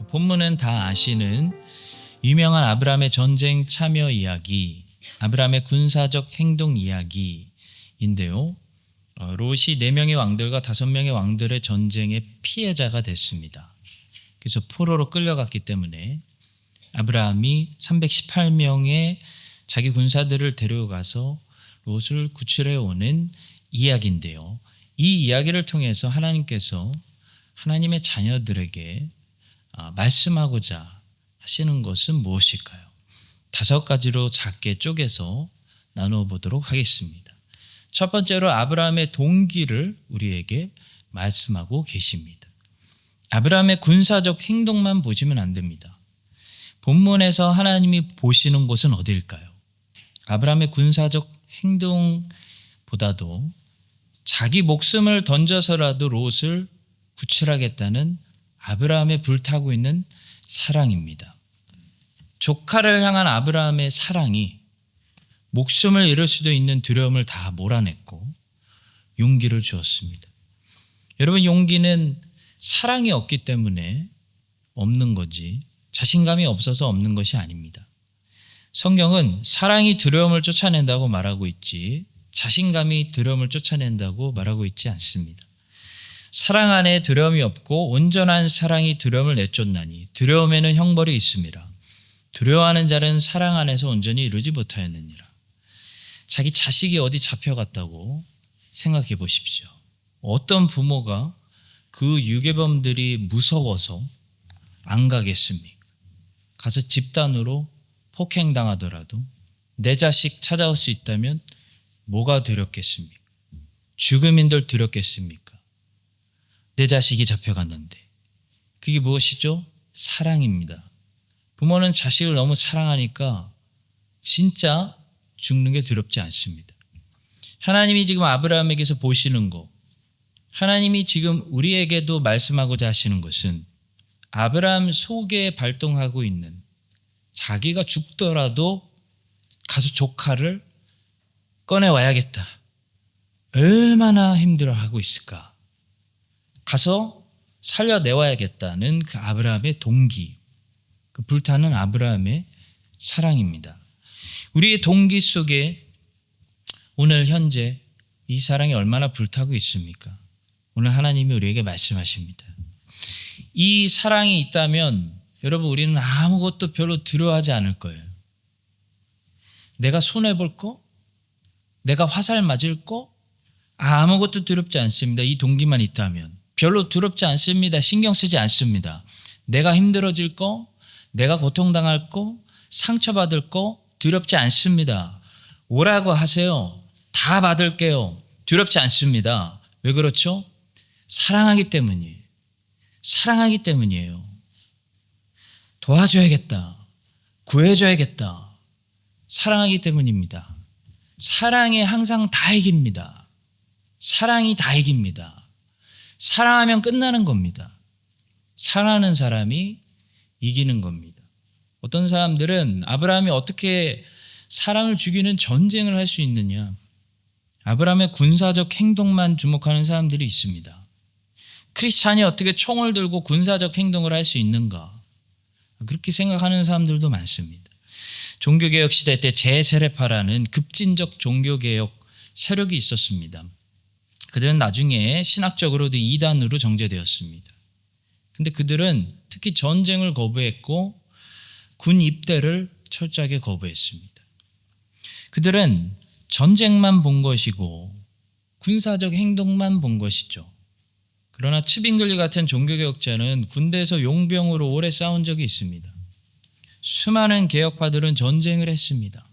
본문은 다 아시는 유명한 아브라함의 전쟁 참여 이야기, 아브라함의 군사적 행동 이야기인데요. 롯이 4명의 왕들과 5명의 왕들의 전쟁의 피해자가 됐습니다. 그래서 포로로 끌려갔기 때문에 아브라함이 318명의 자기 군사들을 데려가서 롯을 구출해 오는 이야기인데요. 이 이야기를 통해서 하나님께서 하나님의 자녀들에게 말씀하고자 하시는 것은 무엇일까요? 5가지로 작게 쪼개서 나누어 보도록 하겠습니다. 첫 번째로 아브라함의 동기를 우리에게 말씀하고 계십니다. 아브라함의 군사적 행동만 보시면 안 됩니다. 본문에서 하나님이 보시는 곳은 어디일까요? 아브라함의 군사적 행동보다도 자기 목숨을 던져서라도 롯을 구출하겠다는 아브라함의 불타고 있는 사랑입니다. 조카를 향한 아브라함의 사랑이 목숨을 잃을 수도 있는 두려움을 다 몰아냈고 용기를 주었습니다. 여러분, 용기는 사랑이 없기 때문에 없는 거지 자신감이 없어서 없는 것이 아닙니다. 성경은 사랑이 두려움을 쫓아낸다고 말하고 있지 자신감이 두려움을 쫓아낸다고 말하고 있지 않습니다. 사랑 안에 두려움이 없고 온전한 사랑이 두려움을 내쫓나니 두려움에는 형벌이 있음이라. 두려워하는 자는 사랑 안에서 온전히 이루지 못하였느니라. 자기 자식이 어디 잡혀갔다고 생각해 보십시오. 어떤 부모가 그 유괴범들이 무서워서 안 가겠습니까? 가서 집단으로 폭행당하더라도 내 자식 찾아올 수 있다면 뭐가 두렵겠습니까? 죽음인들 두렵겠습니까? 내 자식이 잡혀갔는데. 그게 무엇이죠? 사랑입니다. 부모는 자식을 너무 사랑하니까 진짜 죽는 게 두렵지 않습니다. 하나님이 지금 아브라함에게서 보시는 거, 하나님이 지금 우리에게도 말씀하고자 하시는 것은 아브라함 속에 발동하고 있는 자기가 죽더라도 가서 조카를 꺼내와야겠다. 얼마나 힘들어하고 있을까. 가서 살려내와야겠다는 그 아브라함의 동기, 그 불타는 아브라함의 사랑입니다. 우리의 동기 속에 오늘 현재 이 사랑이 얼마나 불타고 있습니까? 오늘 하나님이 우리에게 말씀하십니다. 이 사랑이 있다면 여러분, 우리는 아무것도 별로 두려워하지 않을 거예요. 내가 손해볼 거, 내가 화살 맞을 거 아무것도 두렵지 않습니다. 이 동기만 있다면 별로 두렵지 않습니다. 신경 쓰지 않습니다. 내가 힘들어질 거, 내가 고통당할 거, 상처받을 거 두렵지 않습니다. 오라고 하세요. 다 받을게요. 두렵지 않습니다. 왜 그렇죠? 사랑하기 때문이에요. 사랑하기 때문이에요. 도와줘야겠다. 구해줘야겠다. 사랑하기 때문입니다. 사랑이 항상 다 이깁니다. 사랑이 다 이깁니다. 사랑하면 끝나는 겁니다. 사랑하는 사람이 이기는 겁니다. 어떤 사람들은 아브라함이 어떻게 사람을 죽이는 전쟁을 할 수 있느냐, 아브라함의 군사적 행동만 주목하는 사람들이 있습니다. 크리스찬이 어떻게 총을 들고 군사적 행동을 할 수 있는가, 그렇게 생각하는 사람들도 많습니다. 종교개혁 시대 때 제세례파라는 급진적 종교개혁 세력이 있었습니다. 그들은 나중에 신학적으로도 이단으로 정죄되었습니다. 근데 그들은 특히 전쟁을 거부했고 군 입대를 철저하게 거부했습니다. 그들은 전쟁만 본 것이고 군사적 행동만 본 것이죠. 그러나 츠빙글리 같은 종교개혁자는 군대에서 용병으로 오래 싸운 적이 있습니다. 수많은 개혁파들은 전쟁을 했습니다.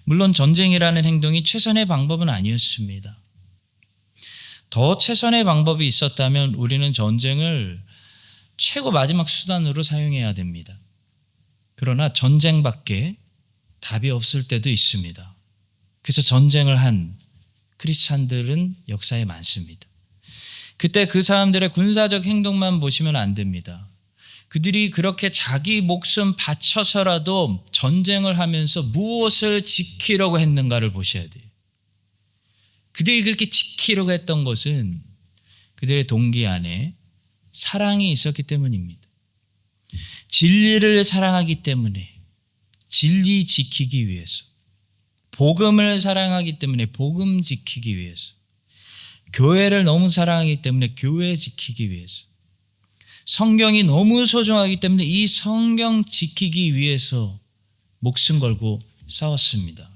물론 전쟁이라는 행동이 최선의 방법은 아니었습니다. 더 최선의 방법이 있었다면 우리는 전쟁을 최고 마지막 수단으로 사용해야 됩니다. 그러나 전쟁밖에 답이 없을 때도 있습니다. 그래서 전쟁을 한 크리스찬들은 역사에 많습니다. 그때 그 사람들의 군사적 행동만 보시면 안 됩니다. 그들이 그렇게 자기 목숨 바쳐서라도 전쟁을 하면서 무엇을 지키려고 했는가를 보셔야 돼요. 그들이 그렇게 지키려고 했던 것은 그들의 동기 안에 사랑이 있었기 때문입니다. 진리를 사랑하기 때문에 진리 지키기 위해서, 복음을 사랑하기 때문에 복음 지키기 위해서, 교회를 너무 사랑하기 때문에 교회 지키기 위해서, 성경이 너무 소중하기 때문에 이 성경 지키기 위해서 목숨 걸고 싸웠습니다.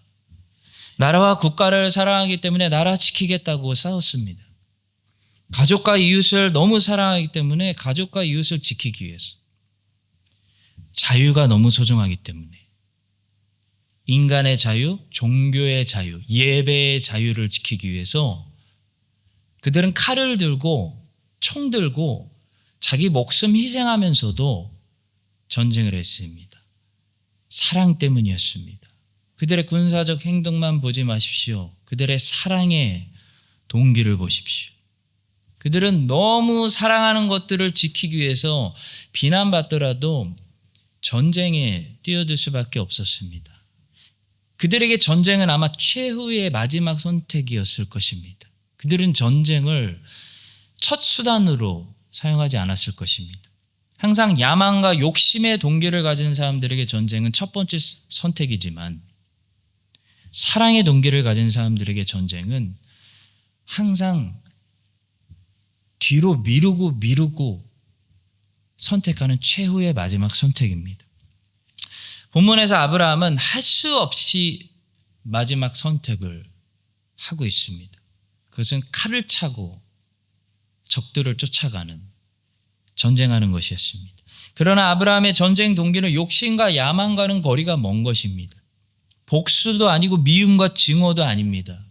나라와 국가를 사랑하기 때문에 나라 지키겠다고 싸웠습니다. 가족과 이웃을 너무 사랑하기 때문에 가족과 이웃을 지키기 위해서, 자유가 너무 소중하기 때문에 인간의 자유, 종교의 자유, 예배의 자유를 지키기 위해서 그들은 칼을 들고 총 들고 자기 목숨 희생하면서도 전쟁을 했습니다. 사랑 때문이었습니다. 그들의 군사적 행동만 보지 마십시오. 그들의 사랑의 동기를 보십시오. 그들은 너무 사랑하는 것들을 지키기 위해서 비난받더라도 전쟁에 뛰어들 수밖에 없었습니다. 그들에게 전쟁은 아마 최후의 마지막 선택이었을 것입니다. 그들은 전쟁을 첫 수단으로 사용하지 않았을 것입니다. 항상 야망과 욕심의 동기를 가진 사람들에게 전쟁은 첫 번째 선택이지만 사랑의 동기를 가진 사람들에게 전쟁은 항상 뒤로 미루고 선택하는 최후의 마지막 선택입니다. 본문에서 아브라함은 할 수 없이 마지막 선택을 하고 있습니다. 그것은 칼을 차고 적들을 쫓아가는, 전쟁하는 것이었습니다. 그러나 아브라함의 전쟁 동기는 욕심과 야망과는 거리가 먼 것입니다. 복수도 아니고 미움과 증오도 아닙니다.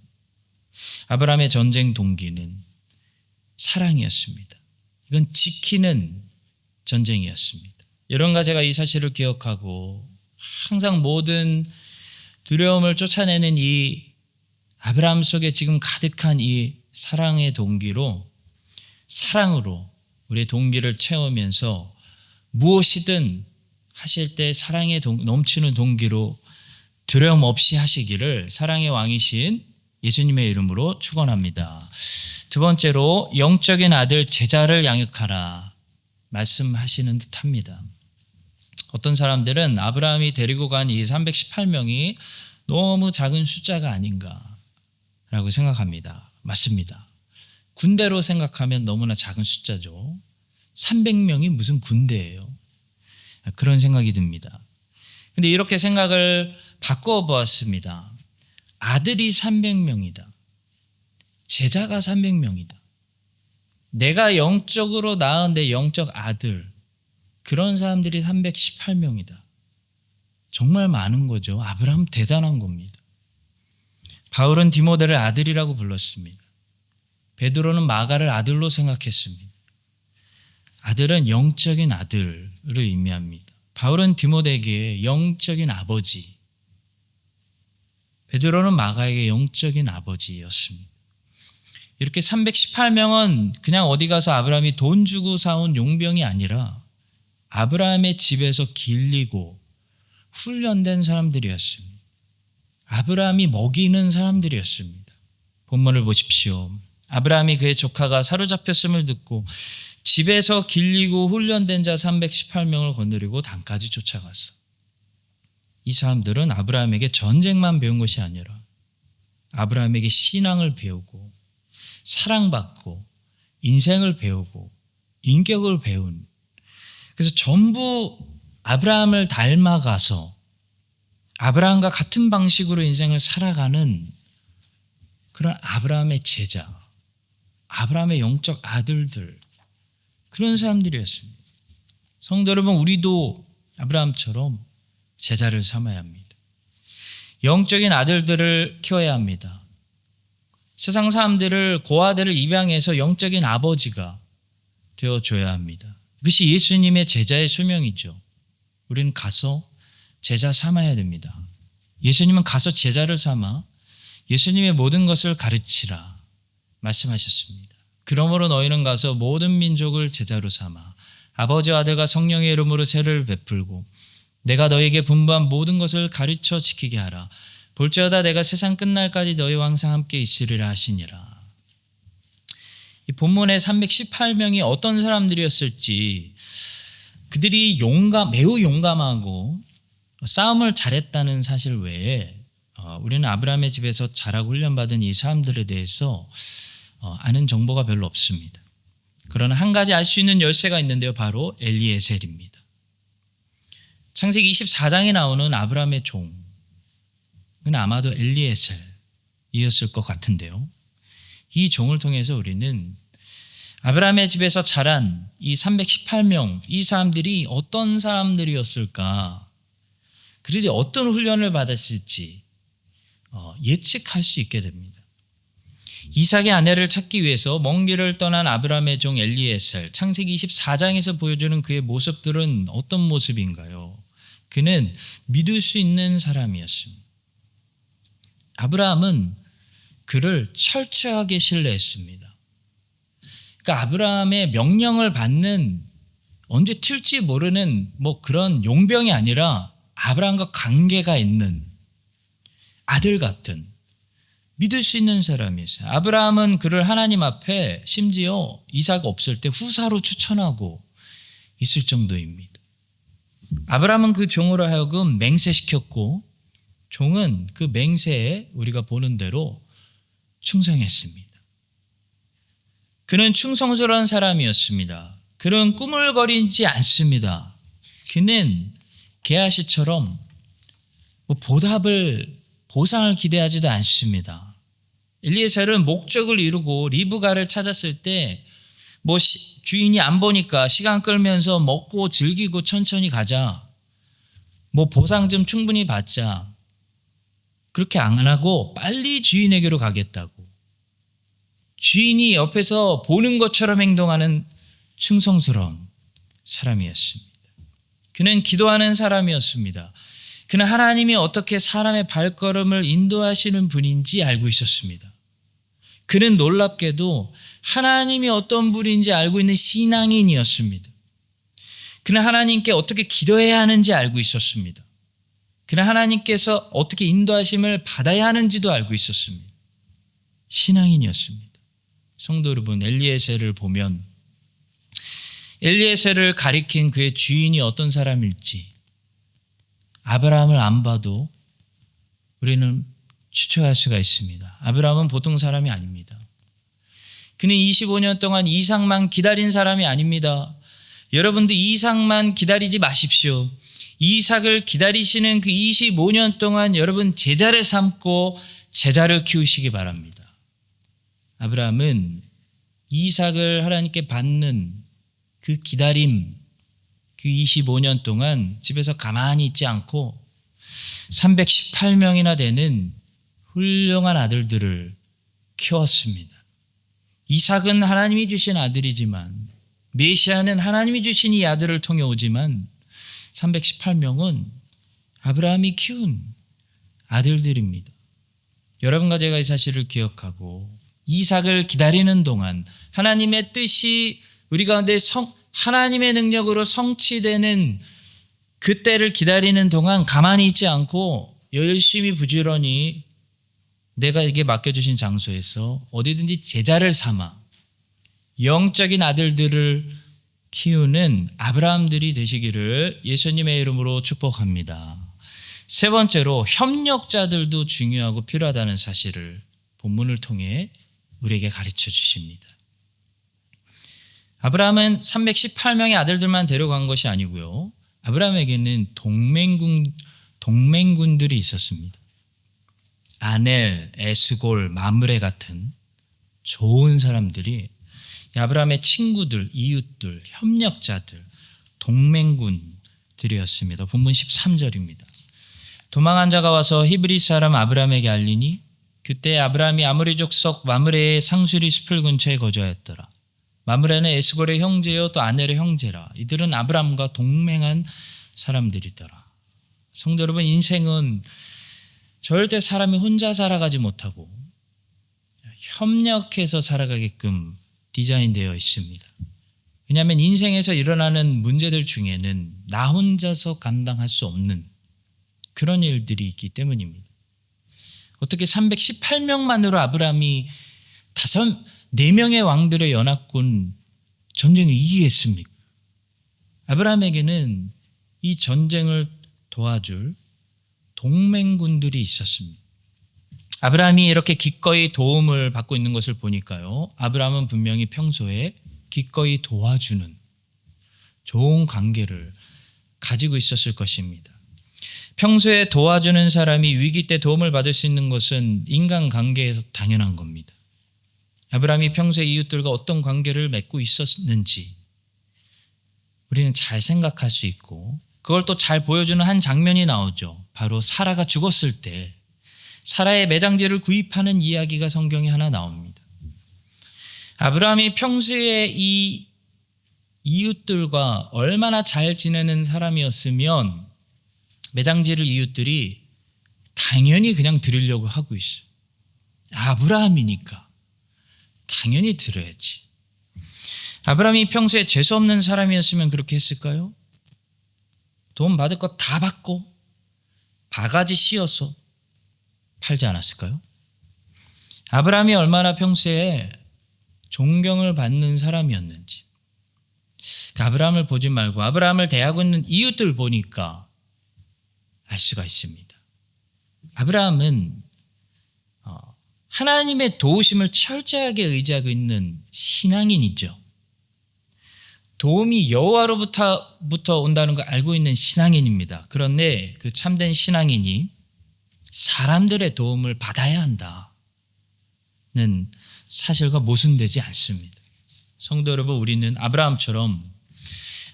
아브라함의 전쟁 동기는 사랑이었습니다. 이건 지키는 전쟁이었습니다. 여러분과 제가 이 사실을 기억하고 항상 모든 두려움을 쫓아내는 이 아브라함 속에 지금 가득한 이 사랑의 동기로, 사랑으로 우리의 동기를 채우면서 무엇이든 하실 때 사랑의 넘치는 동기로 두려움 없이 하시기를 사랑의 왕이신 예수님의 이름으로 축원합니다. 두 번째로 영적인 아들 제자를 양육하라 말씀하시는 듯합니다. 어떤 사람들은 아브라함이 데리고 간 이 318명이 너무 작은 숫자가 아닌가라고 생각합니다. 맞습니다. 군대로 생각하면 너무나 작은 숫자죠. 300명이 무슨 군대예요? 그런 생각이 듭니다. 근데 이렇게 생각을 바꿔 보았습니다. 아들이 300명이다. 제자가 300명이다. 내가 영적으로 낳은 내 영적 아들, 그런 사람들이 318명이다. 정말 많은 거죠. 아브라함 대단한 겁니다. 바울은 디모데를 아들이라고 불렀습니다. 베드로는 마가를 아들로 생각했습니다. 아들은 영적인 아들을 의미합니다. 바울은 디모데에게 영적인 아버지, 베드로는 마가에게 영적인 아버지였습니다. 이렇게 318명은 그냥 어디 가서 아브라함이 돈 주고 사온 용병이 아니라 아브라함의 집에서 길리고 훈련된 사람들이었습니다. 아브라함이 먹이는 사람들이었습니다. 본문을 보십시오. 아브라함이 그의 조카가 사로잡혔음을 듣고 집에서 길리고 훈련된 자 318명을 거느리고 단까지 쫓아갔어. 이 사람들은 아브라함에게 전쟁만 배운 것이 아니라 아브라함에게 신앙을 배우고 사랑받고 인생을 배우고 인격을 배운, 그래서 전부 아브라함을 닮아가서 아브라함과 같은 방식으로 인생을 살아가는 그런 아브라함의 제자, 아브라함의 영적 아들들, 그런 사람들이었습니다. 성도 여러분, 우리도 아브라함처럼 제자를 삼아야 합니다. 영적인 아들들을 키워야 합니다. 세상 사람들을, 고아들을 입양해서 영적인 아버지가 되어줘야 합니다. 그것이 예수님의 제자의 소명이죠. 우리는 가서 제자 삼아야 됩니다. 예수님은 가서 제자를 삼아 예수님의 모든 것을 가르치라 말씀하셨습니다. 그러므로 너희는 가서 모든 민족을 제자로 삼아 아버지와 아들과 성령의 이름으로 세례를 베풀고 내가 너에게 분부한 모든 것을 가르쳐 지키게 하라. 볼지어다 내가 세상 끝날까지 너희와 항상 함께 있으리라 하시니라. 이 본문의 318명이 어떤 사람들이었을지, 그들이 매우 용감하고 싸움을 잘했다는 사실 외에 우리는 아브라함의 집에서 자라고 훈련받은 이 사람들에 대해서 아는 정보가 별로 없습니다. 그러나 한 가지 알 수 있는 열쇠가 있는데요. 바로 엘리에셀입니다. 창세기 24장에 나오는 아브라함의 종은 아마도 엘리에셀이었을 것 같은데요. 이 종을 통해서 우리는 아브라함의 집에서 자란 이 318명, 이 사람들이 어떤 사람들이었을까, 그들이 어떤 훈련을 받았을지 예측할 수 있게 됩니다. 이삭의 아내를 찾기 위해서 먼 길을 떠난 아브라함의 종 엘리에셀, 창세기 24장에서 보여주는 그의 모습들은 어떤 모습인가요? 그는 믿을 수 있는 사람이었습니다. 아브라함은 그를 철저하게 신뢰했습니다. 그러니까 아브라함의 명령을 받는, 언제 튈지 모르는 그런 용병이 아니라 아브라함과 관계가 있는 아들 같은, 믿을 수 있는 사람이었어요. 아브라함은 그를 하나님 앞에 심지어 이삭 없을 때 후사로 추천하고 있을 정도입니다. 아브라함은 그 종으로 하여금 맹세시켰고 종은 그 맹세에 우리가 보는 대로 충성했습니다. 그는 충성스러운 사람이었습니다. 그는 꾸물거리지 않습니다. 그는 게하시처럼 보상을 기대하지도 않습니다. 엘리에셀은 목적을 이루고 리브가를 찾았을 때 주인이 안 보니까 시간 끌면서 먹고 즐기고 천천히 가자, 보상 좀 충분히 받자, 그렇게 안 하고 빨리 주인에게로 가겠다고, 주인이 옆에서 보는 것처럼 행동하는 충성스러운 사람이었습니다. 그는 기도하는 사람이었습니다. 그는 하나님이 어떻게 사람의 발걸음을 인도하시는 분인지 알고 있었습니다. 그는 놀랍게도 하나님이 어떤 분인지 알고 있는 신앙인이었습니다. 그는 하나님께 어떻게 기도해야 하는지 알고 있었습니다. 그는 하나님께서 어떻게 인도하심을 받아야 하는지도 알고 있었습니다. 신앙인이었습니다. 성도 여러분, 엘리에셀을 보면 엘리에셀을 가리킨 그의 주인이 어떤 사람일지 아브라함을 안 봐도 우리는 추측할 수가 있습니다. 아브라함은 보통 사람이 아닙니다. 그는 25년 동안 이삭만 기다린 사람이 아닙니다. 여러분도 이삭만 기다리지 마십시오. 이삭을 기다리시는 그 25년 동안 여러분 제자를 삼고 제자를 키우시기 바랍니다. 아브라함은 이삭을 하나님께 받는 그 기다림, 그 25년 동안 집에서 가만히 있지 않고 318명이나 되는 훌륭한 아들들을 키웠습니다. 이삭은 하나님이 주신 아들이지만, 메시아는 하나님이 주신 이 아들을 통해 오지만 318명은 아브라함이 키운 아들들입니다. 여러분과 제가 이 사실을 기억하고 이삭을 기다리는 동안 하나님의 뜻이 우리 가운데 하나님의 능력으로 성취되는 그때를 기다리는 동안 가만히 있지 않고 열심히 부지런히 내가 이게 맡겨주신 장소에서 어디든지 제자를 삼아 영적인 아들들을 키우는 아브라함들이 되시기를 예수님의 이름으로 축복합니다. 세 번째로 협력자들도 중요하고 필요하다는 사실을 본문을 통해 우리에게 가르쳐 주십니다. 아브라함은 318명의 아들들만 데려간 것이 아니고요. 아브라함에게는 동맹군들이 있었습니다. 아넬, 에스골, 마므레 같은 좋은 사람들이 아브라함의 친구들, 이웃들, 협력자들, 동맹군들이었습니다. 본문 13절입니다. 도망한 자가 와서 히브리 사람 아브라함에게 알리니 그때 아브라함이 아모리 족속 마므레의 상수리 숲을 근처에 거주하였더라. 마므레는 에스골의 형제요 또 아넬의 형제라. 이들은 아브라함과 동맹한 사람들이더라. 성도 여러분, 인생은 절대 사람이 혼자 살아가지 못하고 협력해서 살아가게끔 디자인되어 있습니다. 왜냐하면 인생에서 일어나는 문제들 중에는 나 혼자서 감당할 수 없는 그런 일들이 있기 때문입니다. 어떻게 318명만으로 아브라함이 4명의 왕들의 연합군 전쟁을 이기겠습니까? 아브라함에게는 이 전쟁을 도와줄 동맹군들이 있었습니다. 아브라함이 이렇게 기꺼이 도움을 받고 있는 것을 보니까요, 아브라함은 분명히 평소에 기꺼이 도와주는 좋은 관계를 가지고 있었을 것입니다. 평소에 도와주는 사람이 위기 때 도움을 받을 수 있는 것은 인간관계에서 당연한 겁니다. 아브라함이 평소에 이웃들과 어떤 관계를 맺고 있었는지 우리는 잘 생각할 수 있고, 그걸 또 잘 보여주는 한 장면이 나오죠. 바로 사라가 죽었을 때 사라의 매장지를 구입하는 이야기가 성경에 하나 나옵니다. 아브라함이 평소에 이 이웃들과 얼마나 잘 지내는 사람이었으면 매장지를 이웃들이 당연히 그냥 드리려고 하고 있어요. 아브라함이니까 당연히 드려야지. 아브라함이 평소에 재수없는 사람이었으면 그렇게 했을까요? 돈 받을 것 다 받고 바가지 씌워서 팔지 않았을까요? 아브라함이 얼마나 평소에 존경을 받는 사람이었는지, 아브라함을 보지 말고 아브라함을 대하고 있는 이웃들 보니까 알 수가 있습니다. 아브라함은 하나님의 도우심을 철저하게 의지하고 있는 신앙인이죠. 도움이 여호와로부터 온다는 걸 알고 있는 신앙인입니다. 그런데 그 참된 신앙인이 사람들의 도움을 받아야 한다는 사실과 모순되지 않습니다. 성도 여러분, 우리는 아브라함처럼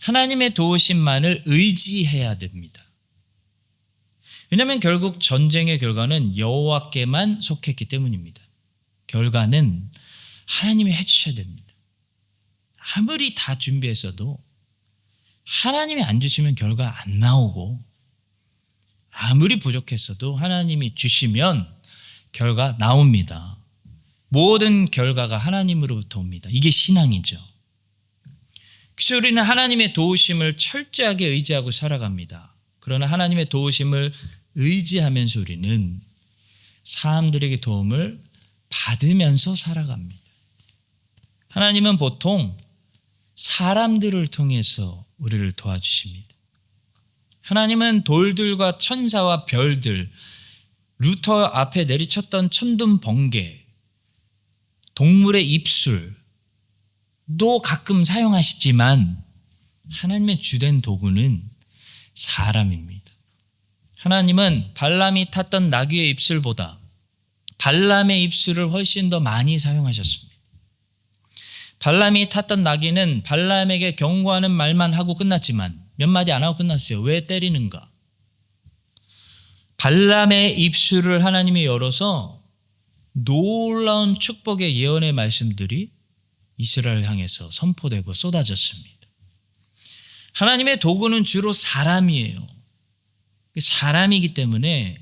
하나님의 도우심만을 의지해야 됩니다. 왜냐하면 결국 전쟁의 결과는 여호와께만 속했기 때문입니다. 결과는 하나님이 해주셔야 됩니다. 아무리 다 준비했어도 하나님이 안 주시면 결과 안 나오고, 아무리 부족했어도 하나님이 주시면 결과 나옵니다. 모든 결과가 하나님으로부터 옵니다. 이게 신앙이죠. 그래서 우리는 하나님의 도우심을 철저하게 의지하고 살아갑니다. 그러나 하나님의 도우심을 의지하면서 우리는 사람들에게 도움을 받으면서 살아갑니다. 하나님은 보통 사람들을 통해서 우리를 도와주십니다. 하나님은 돌들과 천사와 별들, 루터 앞에 내리쳤던 천둥 번개, 동물의 입술도 가끔 사용하시지만 하나님의 주된 도구는 사람입니다. 하나님은 발람이 탔던 나귀의 입술보다 발람의 입술을 훨씬 더 많이 사용하셨습니다. 발람이 탔던 나귀는 발람에게 경고하는 말만 하고 끝났지만 몇 마디 안 하고 끝났어요. 왜 때리는가? 발람의 입술을 하나님이 열어서 놀라운 축복의 예언의 말씀들이 이스라엘을 향해서 선포되고 쏟아졌습니다. 하나님의 도구는 주로 사람이에요. 사람이기 때문에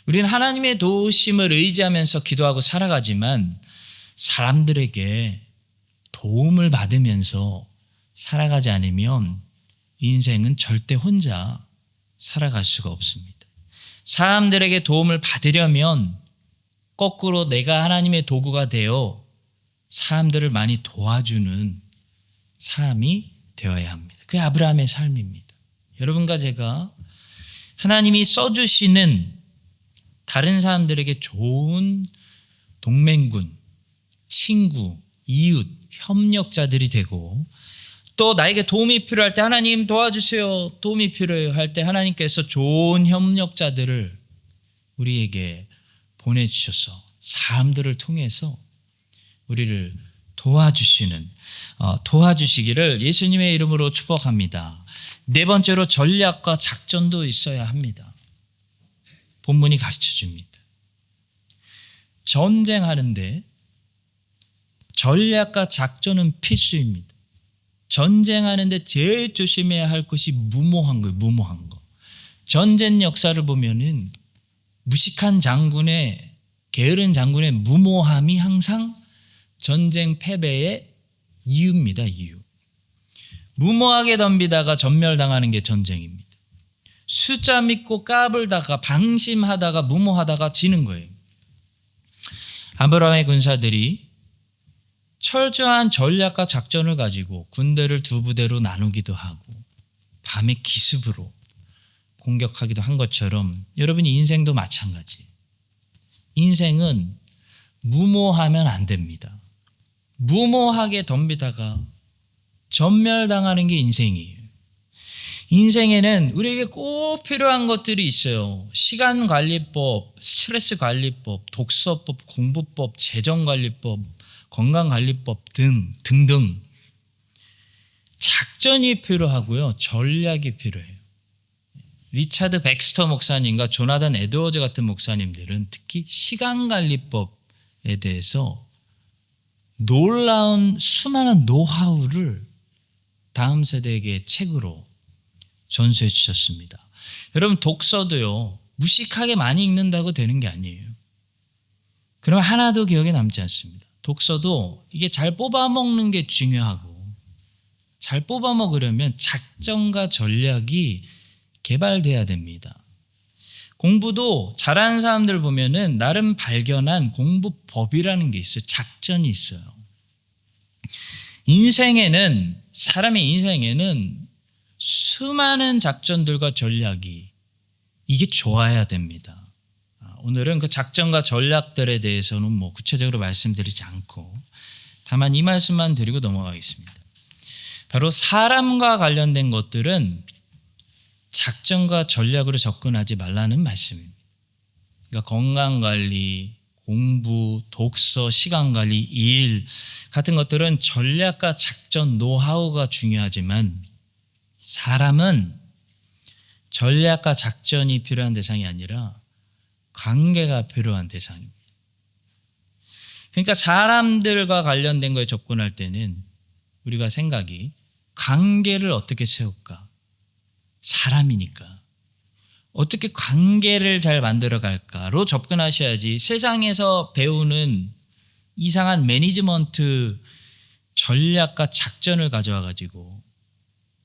우리는 하나님의 도우심을 의지하면서 기도하고 살아가지만 사람들에게 도움을 받으면서 살아가지 않으면 인생은 절대 혼자 살아갈 수가 없습니다. 사람들에게 도움을 받으려면 거꾸로 내가 하나님의 도구가 되어 사람들을 많이 도와주는 사람이 되어야 합니다. 그게 아브라함의 삶입니다. 여러분과 제가 하나님이 써주시는 다른 사람들에게 좋은 동맹군, 친구, 이웃, 협력자들이 되고, 또 나에게 도움이 필요할 때 하나님 도와주세요, 도움이 필요해요 할 때 하나님께서 좋은 협력자들을 우리에게 보내주셔서 사람들을 통해서 우리를 도와주시기를 예수님의 이름으로 축복합니다. 네 번째로 전략과 작전도 있어야 합니다. 본문이 가르쳐줍니다. 전쟁하는데 전략과 작전은 필수입니다. 전쟁하는데 제일 조심해야 할 것이 무모한 거예요. 무모한 거. 전쟁 역사를 보면은 무식한 장군의, 게으른 장군의 무모함이 항상 전쟁 패배의 이유입니다. 이유. 무모하게 덤비다가 전멸당하는 게 전쟁입니다. 숫자 믿고 까불다가 방심하다가 무모하다가 지는 거예요. 아브라함의 군사들이 철저한 전략과 작전을 가지고 군대를 두 부대로 나누기도 하고 밤에 기습으로 공격하기도 한 것처럼 여러분 인생도 마찬가지. 인생은 무모하면 안 됩니다. 무모하게 덤비다가 전멸당하는 게 인생이에요. 인생에는 우리에게 꼭 필요한 것들이 있어요. 시간관리법, 스트레스관리법, 독서법, 공부법, 재정관리법, 건강관리법 등등. 작전이 필요하고요. 전략이 필요해요. 리차드 백스터 목사님과 조나단 에드워즈 같은 목사님들은 특히 시간관리법에 대해서 놀라운 수많은 노하우를 다음 세대에게 책으로 전수해 주셨습니다. 여러분 독서도요. 무식하게 많이 읽는다고 되는 게 아니에요. 그러면 하나도 기억에 남지 않습니다. 독서도 이게 잘 뽑아먹는 게 중요하고 잘 뽑아먹으려면 작전과 전략이 개발돼야 됩니다. 공부도 잘하는 사람들 보면은 나름 발견한 공부법이라는 게 있어요. 작전이 있어요. 사람의 인생에는 수많은 작전들과 전략이 이게 좋아야 됩니다. 오늘은 그 작전과 전략들에 대해서는 구체적으로 말씀드리지 않고 다만 이 말씀만 드리고 넘어가겠습니다. 바로 사람과 관련된 것들은 작전과 전략으로 접근하지 말라는 말씀입니다. 그러니까 건강관리, 공부, 독서, 시간관리, 일 같은 것들은 전략과 작전, 노하우가 중요하지만 사람은 전략과 작전이 필요한 대상이 아니라 관계가 필요한 대상입니다. 그러니까 사람들과 관련된 거에 접근할 때는 우리가 생각이 관계를 어떻게 세울까? 사람이니까. 어떻게 관계를 잘 만들어 갈까로 접근하셔야지 세상에서 배우는 이상한 매니지먼트 전략과 작전을 가져와 가지고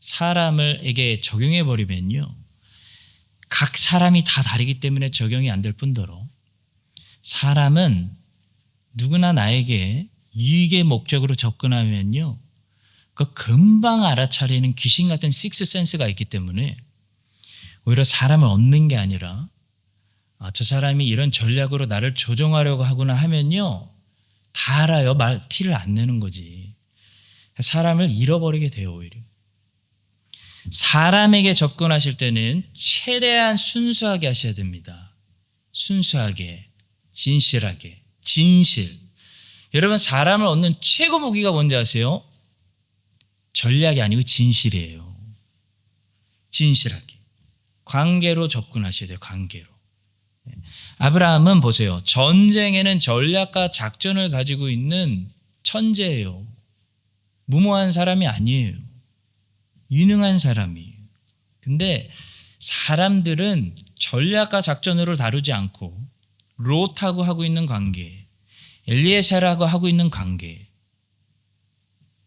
사람에게 적용해 버리면요. 각 사람이 다 다르기 때문에 적용이 안 될 뿐더러 사람은 누구나 나에게 유익의 목적으로 접근하면요. 그 금방 알아차리는 귀신 같은 식스센스가 있기 때문에 오히려 사람을 얻는 게 아니라 저 사람이 이런 전략으로 나를 조종하려고 하구나 하면요. 다 알아요. 티를 안 내는 거지. 사람을 잃어버리게 돼요. 오히려. 사람에게 접근하실 때는 최대한 순수하게 하셔야 됩니다. 순수하게, 진실하게, 진실. 여러분 사람을 얻는 최고 무기가 뭔지 아세요? 전략이 아니고 진실이에요. 진실하게. 관계로 접근하셔야 돼요. 관계로. 아브라함은 보세요. 전쟁에는 전략과 작전을 가지고 있는 천재예요. 무모한 사람이 아니에요. 유능한 사람이에요. 근데 사람들은 전략과 작전으로 다루지 않고 롯하고 하고 있는 관계, 엘리에셀하고 하고 있는 관계,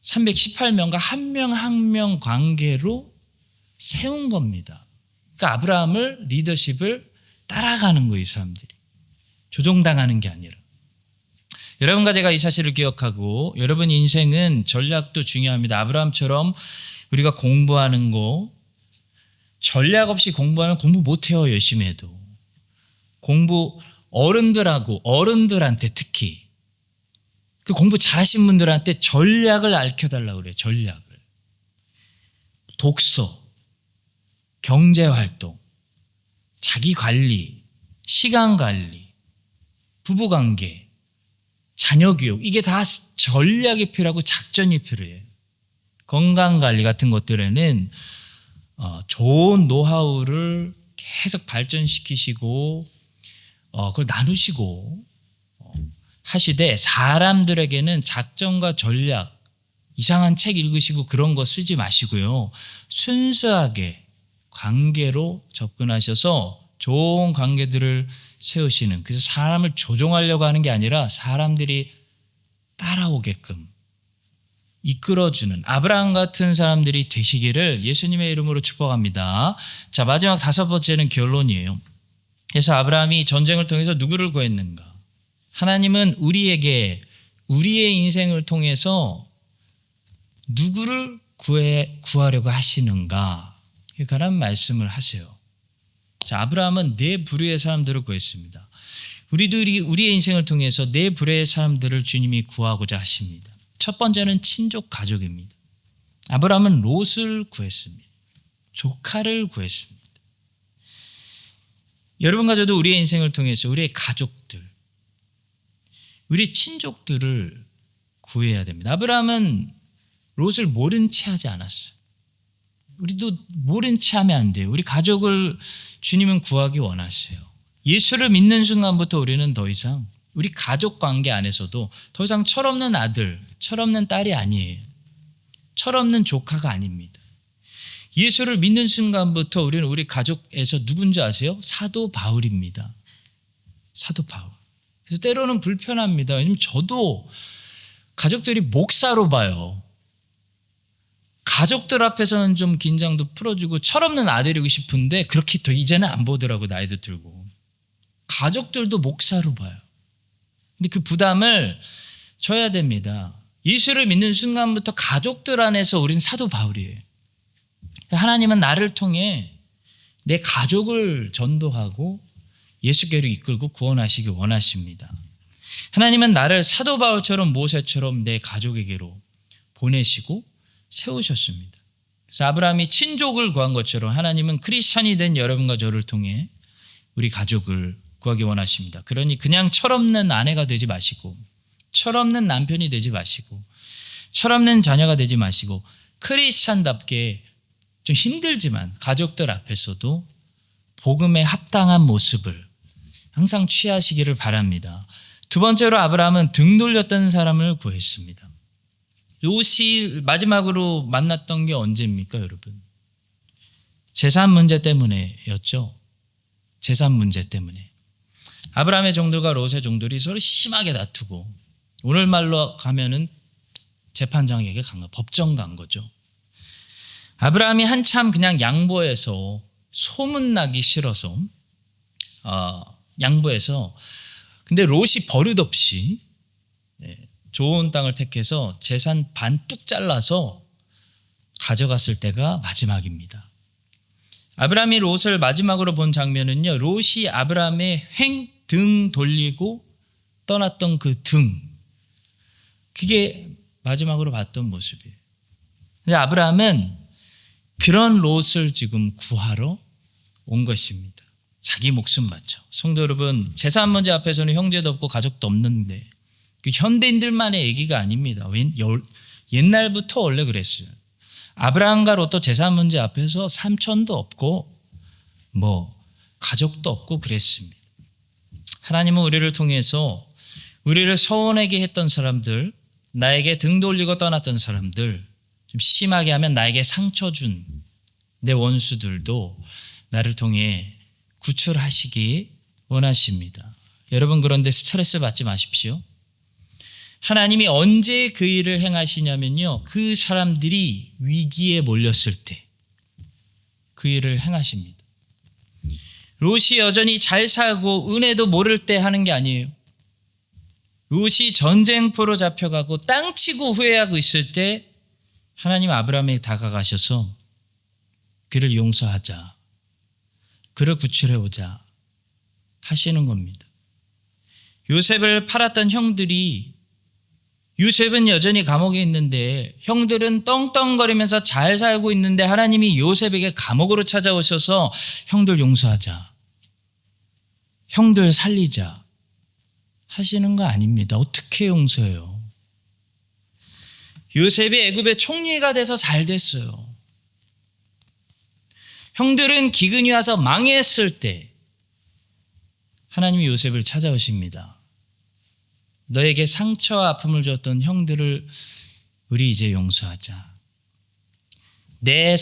318명과 한 명 한 명 관계로 세운 겁니다. 그러니까 아브라함을 리더십을 따라가는 거예요. 이 사람들이. 조종당하는 게 아니라. 여러분과 제가 이 사실을 기억하고 여러분 인생은 전략도 중요합니다. 아브라함처럼 우리가 공부하는 거 전략 없이 공부하면 공부 못해요. 열심히 해도. 공부 어른들한테 특히 그 공부 잘하신 분들한테 전략을 알려달라고 그래요. 전략을. 독서, 경제활동, 자기관리, 시간관리, 부부관계, 자녀교육 이게 다 전략이 필요하고 작전이 필요해요. 건강관리 같은 것들에는 좋은 노하우를 계속 발전시키시고 그걸 나누시고 하시되 사람들에게는 작전과 전략 이상한 책 읽으시고 그런 거 쓰지 마시고요. 순수하게 관계로 접근하셔서 좋은 관계들을 세우시는 그래서 사람을 조종하려고 하는 게 아니라 사람들이 따라오게끔 이끌어주는 아브라함 같은 사람들이 되시기를 예수님의 이름으로 축복합니다. 자, 마지막 5번째는 결론이에요. 그래서 아브라함이 전쟁을 통해서 누구를 구했는가? 하나님은 우리에게 우리의 인생을 통해서 누구를 구하려고 하시는가? 그런 말씀을 하세요. 자, 아브라함은 네 부류의 사람들을 구했습니다. 우리들이 우리의 인생을 통해서 네 부류의 사람들을 주님이 구하고자 하십니다. 첫 번째는 친족 가족입니다. 아브라함은 롯을 구했습니다. 조카를 구했습니다. 여러분과 저도 우리의 인생을 통해서 우리의 가족들, 우리 친족들을 구해야 됩니다. 아브라함은 롯을 모른 채 하지 않았어요. 우리도 모른 채 하면 안 돼요. 우리 가족을 주님은 구하기 원하세요. 예수를 믿는 순간부터 우리는 더 이상 우리 가족 관계 안에서도 더 이상 철없는 아들, 철없는 딸이 아니에요. 철없는 조카가 아닙니다. 예수를 믿는 순간부터 우리는 우리 가족에서 누군지 아세요? 사도 바울입니다. 사도 바울. 그래서 때로는 불편합니다. 왜냐하면 저도 가족들이 목사로 봐요. 가족들 앞에서는 좀 긴장도 풀어주고 철없는 아들이고 싶은데 그렇게 더 이제는 안 보더라고, 나이도 들고. 가족들도 목사로 봐요. 근데 그 부담을 져야 됩니다. 예수를 믿는 순간부터 가족들 안에서 우린 사도 바울이에요. 하나님은 나를 통해 내 가족을 전도하고 예수께로 이끌고 구원하시기 원하십니다. 하나님은 나를 사도 바울처럼 모세처럼 내 가족에게로 보내시고 세우셨습니다. 그래서 아브라함이 친족을 구한 것처럼 하나님은 크리스찬이 된 여러분과 저를 통해 우리 가족을 구하기 원하십니다. 그러니 그냥 철없는 아내가 되지 마시고, 철없는 남편이 되지 마시고, 철없는 자녀가 되지 마시고, 크리스찬답게 좀 힘들지만 가족들 앞에서도 복음에 합당한 모습을 항상 취하시기를 바랍니다. 두 번째로 아브라함은 등 돌렸던 사람을 구했습니다. 롯이 마지막으로 만났던 게 언제입니까, 여러분? 재산 문제 때문에였죠. 재산 문제 때문에. 아브라함의 종들과 롯의 종들이 서로 심하게 다투고, 오늘 말로 가면은 재판장에게 간 거, 법정 간 거죠. 아브라함이 한참 그냥 양보해서, 소문나기 싫어서 양보해서, 근데 롯이 버릇없이 좋은 땅을 택해서 재산 반 뚝 잘라서 가져갔을 때가 마지막입니다. 아브라함이 롯을 마지막으로 본 장면은요, 롯이 아브라함의 등 돌리고 떠났던 그 등, 그게 마지막으로 봤던 모습이에요. 근데 아브라함은 그런 롯을 지금 구하러 온 것입니다. 자기 목숨 바쳐. 성도 여러분, 재산 문제 앞에서는 형제도 없고 가족도 없는데, 그 현대인들만의 얘기가 아닙니다. 옛날부터 원래 그랬어요. 아브라함과 롯도 재산 문제 앞에서 삼촌도 없고 가족도 없고 그랬습니다. 하나님은 우리를 통해서 우리를 서운하게 했던 사람들, 나에게 등 돌리고 떠났던 사람들, 좀 심하게 하면 나에게 상처 준 내 원수들도 나를 통해 구출하시기 원하십니다. 여러분, 그런데 스트레스 받지 마십시오. 하나님이 언제 그 일을 행하시냐면요, 그 사람들이 위기에 몰렸을 때 그 일을 행하십니다. 롯이 여전히 잘 살고 은혜도 모를 때 하는 게 아니에요. 롯이 전쟁포로 잡혀가고 땅치고 후회하고 있을 때 하나님 아브라함에게 다가가셔서 그를 용서하자, 그를 구출해오자 하시는 겁니다. 요셉을 팔았던 형들이, 요셉은 여전히 감옥에 있는데 형들은 떵떵거리면서 잘 살고 있는데 하나님이 요셉에게 감옥으로 찾아오셔서 형들 용서하자, 형들 살리자 하시는 거 아닙니다. 어떻게 용서해요? 요셉이 애굽의 총리가 돼서 잘 됐어요. 형들은 기근이 와서 망했을 때 하나님이 요셉을 찾아오십니다. 너에게 상처와 아픔을 줬던 형들을 우리 이제 용서하자. 네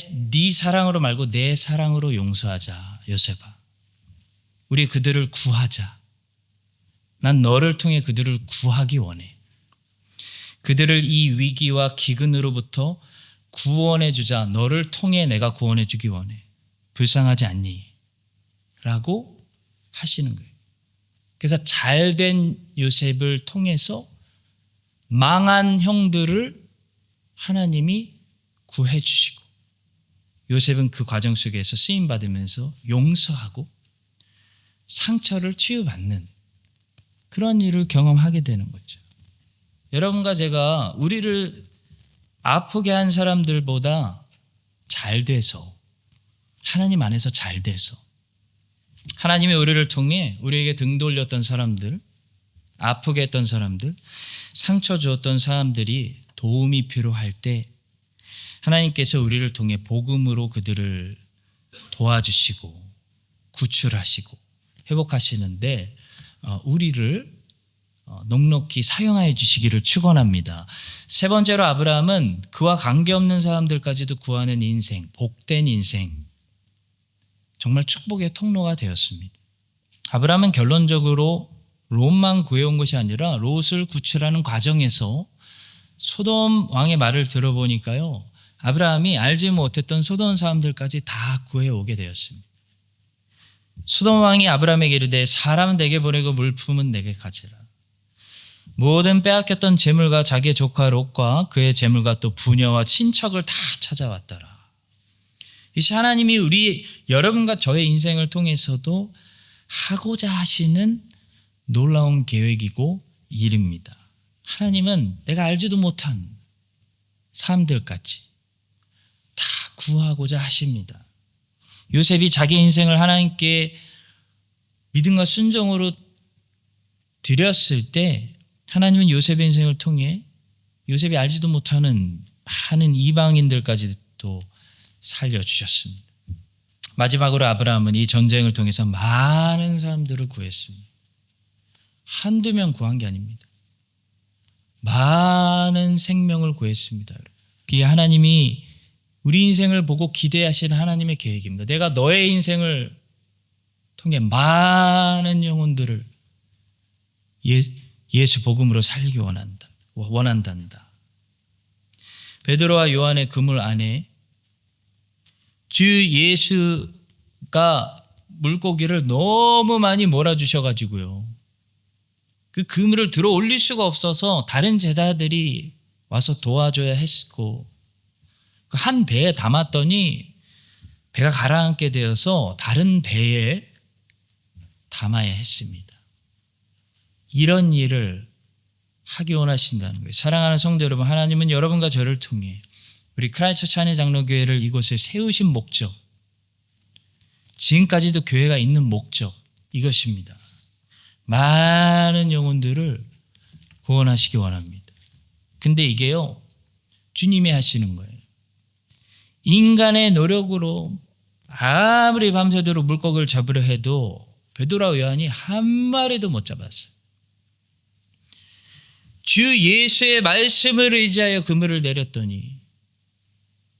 사랑으로 말고 내 사랑으로 용서하자, 요셉아. 우리 그들을 구하자. 난 너를 통해 그들을 구하기 원해. 그들을 이 위기와 기근으로부터 구원해 주자. 너를 통해 내가 구원해 주기 원해. 불쌍하지 않니? 라고 하시는 거예요. 그래서 잘된 요셉을 통해서 망한 형들을 하나님이 구해 주시고, 요셉은 그 과정 속에서 쓰임 받으면서 용서하고 상처를 치유받는 그런 일을 경험하게 되는 거죠. 여러분과 제가 우리를 아프게 한 사람들보다 잘 돼서, 하나님 안에서 잘 돼서, 하나님의 우리를 통해 우리에게 등 돌렸던 사람들, 아프게 했던 사람들, 상처 주었던 사람들이 도움이 필요할 때 하나님께서 우리를 통해 복음으로 그들을 도와주시고 구출하시고 회복하시는데 우리를 넉넉히 사용하여 주시기를 축원합니다. 세 번째로 아브라함은 그와 관계없는 사람들까지도 구하는 인생, 복된 인생, 정말 축복의 통로가 되었습니다. 아브라함은 결론적으로 롯만 구해온 것이 아니라 롯을 구출하는 과정에서 소돔 왕의 말을 들어보니까요, 아브라함이 알지 못했던 소돔 사람들까지 다 구해오게 되었습니다. 소돔 왕이 아브라함에게 이르되 사람은 내게 보내고 물품은 내게 가지라. 모든 빼앗겼던 재물과 자기의 조카 롯과 그의 재물과 또 부녀와 친척을 다 찾아왔더라. 이제 하나님이 우리 여러분과 저의 인생을 통해서도 하고자 하시는 놀라운 계획이고 일입니다. 하나님은 내가 알지도 못한 사람들까지 다 구하고자 하십니다. 요셉이 자기 인생을 하나님께 믿음과 순종으로 드렸을 때 하나님은 요셉의 인생을 통해 요셉이 알지도 못하는 많은 이방인들까지도 살려주셨습니다. 마지막으로 아브라함은 이 전쟁을 통해서 많은 사람들을 구했습니다. 한두 명 구한 게 아닙니다. 많은 생명을 구했습니다. 그게 하나님이 우리 인생을 보고 기대하시는 하나님의 계획입니다. 내가 너의 인생을 통해 많은 영혼들을 예수 복음으로 살기 원한단다. 베드로와 요한의 그물 안에 주 예수가 물고기를 너무 많이 몰아주셔가지고요, 그 그물을 들어 올릴 수가 없어서 다른 제자들이 와서 도와줘야 했고, 그 한 배에 담았더니 배가 가라앉게 되어서 다른 배에 담아야 했습니다. 이런 일을 하기 원하신다는 거예요. 사랑하는 성도 여러분, 하나님은 여러분과 저를 통해 우리 크라이스트 찬의 장로교회를 이곳에 세우신 목적, 지금까지도 교회가 있는 목적, 이것입니다. 많은 영혼들을 구원하시기 원합니다. 근데 이게요, 주님이 하시는 거예요. 인간의 노력으로 아무리 밤새도록 물고기를 잡으려 해도 베드로와 요한이 한 마리도 못 잡았어요. 주 예수의 말씀을 의지하여 그물을 내렸더니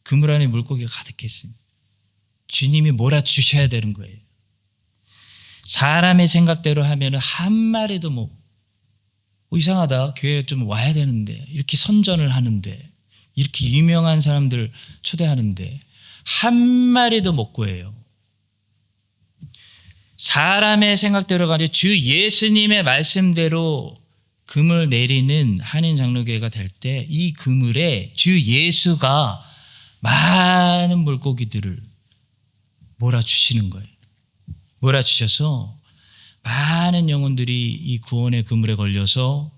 그물 안에 물고기가 가득했습니다. 주님이 몰아주셔야 되는 거예요. 사람의 생각대로 하면 한 마리도 이상하다, 교회에 좀 와야 되는데, 이렇게 선전을 하는데, 이렇게 유명한 사람들 초대하는데 한 마리도 못 구해요. 사람의 생각대로 가지고 주 예수님의 말씀대로 그물 내리는 한인 장로교회가 될 때 이 그물에 주 예수가 많은 물고기들을 몰아주시는 거예요. 몰아주셔서 많은 영혼들이 이 구원의 그물에 걸려서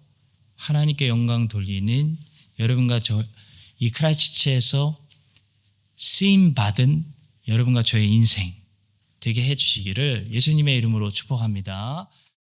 하나님께 영광 돌리는 여러분과 이 크라이스트에서 쓰임 받은 여러분과 저의 인생 되게 해주시기를 예수님의 이름으로 축복합니다.